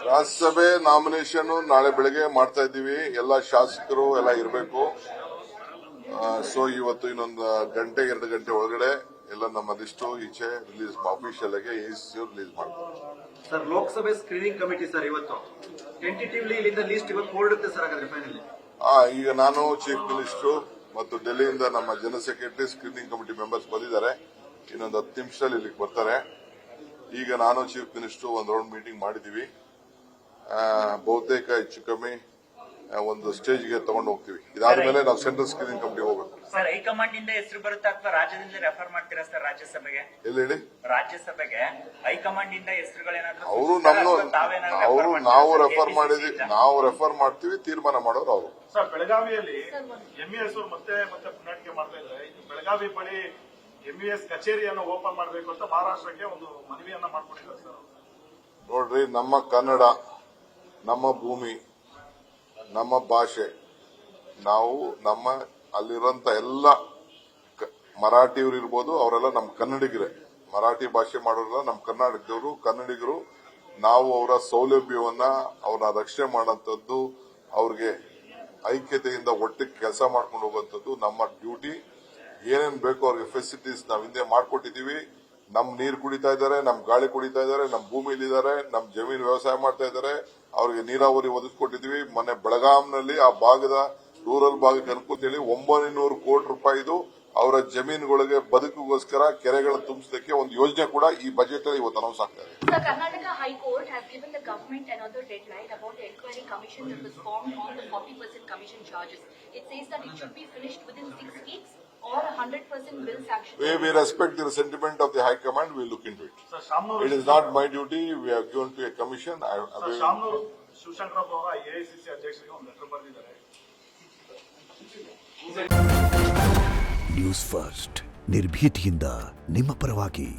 ರಾಜ್ಯಸಭೆ ನಾಮಿನೇಷನ್ ನಾಳೆ ಬೆಳಗ್ಗೆ ಮಾಡ್ತಾ ಇದ್ದೀವಿ. ಎಲ್ಲ ಶಾಸಕರು ಎಲ್ಲ ಇರಬೇಕು. ಸೊ ಇವತ್ತು ಇನ್ನೊಂದು ಗಂಟೆ 2 ಗಂಟೆ ಒಳಗಡೆ ಎಲ್ಲ ನಮ್ಮ ಲಿಸ್ಟು ಈಚೆ ರಿಲೀಸ್ ಅಫಿಷಿಯಲ್ ಆಗಿ ರಿಲೀಸ್ ಮಾಡ್ತಾರೆ. ಸರ್, ಲೋಕಸಭೆ ಸ್ಕ್ರೀನಿಂಗ್ ಕಮಿಟಿ ಸರ್ ಇವತ್ತು ಟೆಂಟೇಟಿವ್ಲಿ ಇಲ್ಲಿಂದ ಲಿಸ್ಟ್ ಇವತ್ತು ಹೊರಡುತ್ತೆ ಸರ್. ಹಾಗಾದ್ರೆ ಫೈನಲಿ ಈಗ ನಾನು ಚೀಫ್ ಮಿನಿಸ್ಟರ್ ಮತ್ತು ಡೆಲ್ಲಿಯಿಂದ ನಮ್ಮ general secretary screening committee members ಬಂದಿದ್ದಾರೆ. ಇನ್ನೊಂದು 10 ನಿಮಿಷದಲ್ಲಿ ಇಲ್ಲಿಗೆ ಬರ್ತಾರೆ. ಈಗ ನಾನು ಚೀಫ್ ಮಿನಿಸ್ಟರ್ ಒಂದು ರೌಂಡ್ ಮೀಟಿಂಗ್ ಮಾಡಿದೀವಿ. ಬಹುತೇಕ ಹೆಚ್ಚು ಕಮ್ಮಿ ಒಂದು ಸ್ಟೇಜ್ಗೆ ತಗೊಂಡು ಹೋಗ್ತೀವಿ. ಇದಾದ್ಮೇಲೆ ನಾವು ಸೆಂಟ್ರಲ್ ಸ್ಕ್ರೀನಿಂಗ್ ಕಮಿಟಿ ಹೋಗ್ಬೇಕು. ಸರ್, ಹೈಕಮಾಂಡ್ ಇಂದ ಹೆಸರು ಬರುತ್ತಾ ಅಥವಾ ರಾಜ್ಯದಿಂದ ರೆಫರ್ ಮಾಡ್ತೀರಾ ಸರ್? ರಾಜ್ಯಸಭೆಗೆ ಎಲ್ಲಿ ಹೇಳಿ? ರಾಜ್ಯಸಭೆಗೆ ಹೈಕಮಾಂಡ್ ಇಂದ ಹೆಸರುಗಳೇನಾದ್ರೂ ನಾವು ರೆಫರ್ ಮಾಡ್ತೀವಿ, ತೀರ್ಮಾನ ಮಾಡೋರು ಅವರು. ಸರ್, ಬೆಳಗಾವಿಯಲ್ಲಿ ಎಂಇಎಸ್ ಮತ್ತೆ ಪುನರ್ನಿಕೆ ಮಾಡ್ತಾ ಇದ್ದಾರೆ. ಬೆಳಗಾವಿ ಬಳಿ ಎಂಇಎಸ್ ಕಚೇರಿಯನ್ನು ಓಪನ್ ಮಾಡಬೇಕು ಅಂತ ಮಹಾರಾಷ್ಟ್ರಕ್ಕೆ ಒಂದು ಮನವಿಯನ್ನ ಮಾಡ್ಕೊಂಡಿದ್ದಾರೆ ಸರ್. ನೋಡ್ರಿ, ನಮ್ಮ ಕನ್ನಡ, ನಮ್ಮ ಭೂಮಿ, ನಮ್ಮ ಭಾಷೆ, ನಾವು ನಮ್ಮ ಅಲ್ಲಿರುವಂತ ಎಲ್ಲ ಮರಾಠಿಯವರು ಇರ್ಬೋದು, ಅವರೆಲ್ಲ ನಮ್ಮ ಕನ್ನಡಿಗರೇ. ಮರಾಠಿ ಭಾಷೆ ಮಾಡೋರೆಲ್ಲ ನಮ್ಮ ಕರ್ನಾಟಕದವರು, ಕನ್ನಡಿಗರು. ನಾವು ಅವರ ಸೌಲಭ್ಯವನ್ನ ಅವರ ರಕ್ಷಣೆ ಮಾಡುವಂತದ್ದು, ಅವ್ರಿಗೆ ಐಕ್ಯತೆಯಿಂದ ಒಟ್ಟಿಗೆ ಕೆಲಸ ಮಾಡ್ಕೊಂಡು ಹೋಗುವಂತದ್ದು ನಮ್ಮ ಡ್ಯೂಟಿ. ಏನೇನ್ ಬೇಕೋ ಅವ್ರಿಗೆ ಫೆಸಿಲಿಟೀಸ್ ನಾವು ಹಿಂದೆ ಮಾಡ್ಕೊಟ್ಟಿದೀವಿ. ನಮ್ ನೀರು ಕುಡಿತಾ ಇದ್ದಾರೆ, ನಮ್ ಗಾಳಿ ಕುಡಿತಾ ಇದ್ದಾರೆ, ನಮ್ ಭೂಮಿಲಿದ್ದಾರೆ, ನಮ್ ಜಮೀನು ವ್ಯವಸಾಯ ಮಾಡ್ತಾ ಇದ್ದಾರೆ. ಅವ್ರಿಗೆ ನೀರಾವರಿ ಒದಗಿಸ್ಕೊಟ್ಟಿದೀವಿ. ಮೊನ್ನೆ ಬೆಳಗಾಂನಲ್ಲಿ ಆ ಭಾಗದ ರೂರಲ್ ಭಾಗಕ್ಕೆ ಅನುಕೂಲ 900 ಕೋಟಿ ರೂಪಾಯಿದು ಅವರ ಜಮೀನುಗಳಿಗೆ ಬದುಕಿಗೋಸ್ಕರ ಕೆರೆಗಳನ್ನು ತುಂಬಿಸಲಿಕ್ಕೆ ಒಂದು ಯೋಜನೆ ಕೂಡ ಈ ಬಜೆಟ್ ಅಲ್ಲಿ ಇವತ್ತು ಅನೌನ್ಸ್ ಆಗ್ತಾ ಇದೆ. Karnataka High Court has given the government another deadline about the inquiry commission that was formed on the 40% commission charges. It says that it should be finished within 6 weeks or 100% bill sanction. We respect the sentiment of the High Command. We look into it. Sir, it is not my duty. We have given to a commission. Shamanur Shivashankarappa ಅವರ AICC ಅಧ್ಯಕ್ಷರಿಗೆ ಒಂದು letter ಬರೆದಿದ್ದಾರೆ. News first ನಿರ್ಭೀತಿಯಿಂದ ನಿಮ್ಮ ಪರವಾಗಿ.